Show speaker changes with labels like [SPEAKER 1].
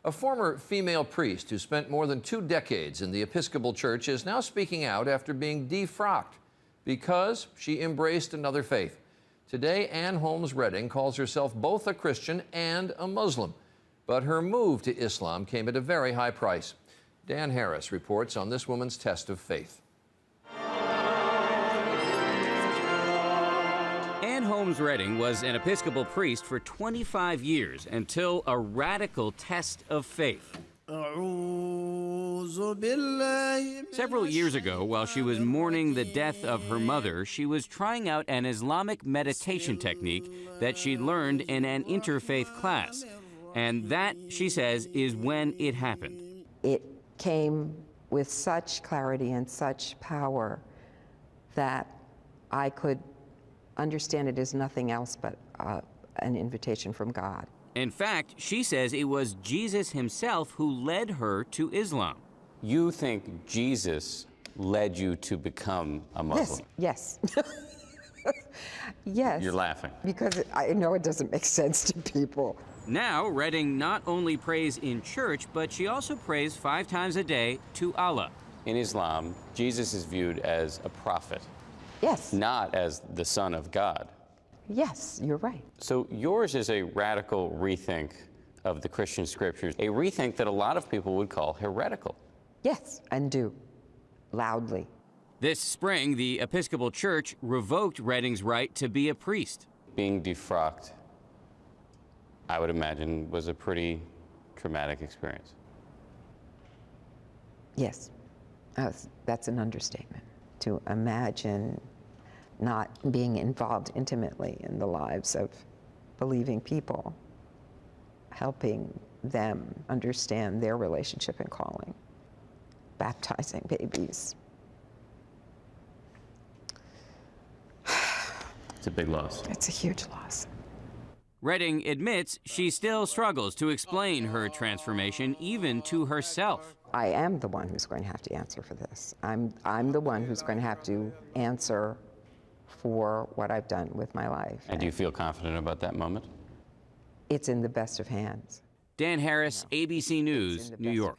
[SPEAKER 1] A former female priest who spent more than 2 decades in the Episcopal Church is now speaking out after being defrocked because she embraced another faith. Today, Ann Holmes Redding calls herself both a Christian and a Muslim, but her move to Islam came at a very high price. Dan Harris reports on this woman's test of faith.
[SPEAKER 2] Ann Holmes Redding was an Episcopal priest for 25 years until a radical test of faith. Several years ago, while she was mourning the death of her mother, she was trying out an Islamic meditation technique that she'd learned in an interfaith class. And that, she says, is when it happened.
[SPEAKER 3] It came with such clarity and such power that I could understand it as nothing else but an invitation from God.
[SPEAKER 2] In fact, she says it was Jesus himself who led her to Islam.
[SPEAKER 4] You think Jesus led you to become a Muslim?
[SPEAKER 3] Yes. Yes.
[SPEAKER 4] You're laughing.
[SPEAKER 3] Because I know it doesn't make sense to people.
[SPEAKER 2] Now, Redding not only prays in church, but she also prays 5 times a day to Allah.
[SPEAKER 4] In Islam, Jesus is viewed as a prophet.
[SPEAKER 3] Yes.
[SPEAKER 4] Not as the Son of God.
[SPEAKER 3] Yes, you're right.
[SPEAKER 4] So yours is a radical rethink of the Christian scriptures, a rethink that a lot of people would call heretical.
[SPEAKER 3] Yes, and do, loudly.
[SPEAKER 2] This spring, the Episcopal Church revoked Redding's right to be a priest.
[SPEAKER 4] Being defrocked, I would imagine, was a pretty traumatic experience.
[SPEAKER 3] Yes, that's an understatement. To imagine not being involved intimately in the lives of believing people, helping them understand their relationship and calling, baptizing babies.
[SPEAKER 4] It's a big loss.
[SPEAKER 3] It's a huge loss.
[SPEAKER 2] Redding admits she still struggles to explain her transformation, even to herself.
[SPEAKER 3] I am the one who's going to have to answer for this. I'm the one who's going to have to answer for what I've done with my life.
[SPEAKER 4] And do you feel confident about that moment?
[SPEAKER 3] It's in the best of hands.
[SPEAKER 2] Dan Harris, ABC News, New York.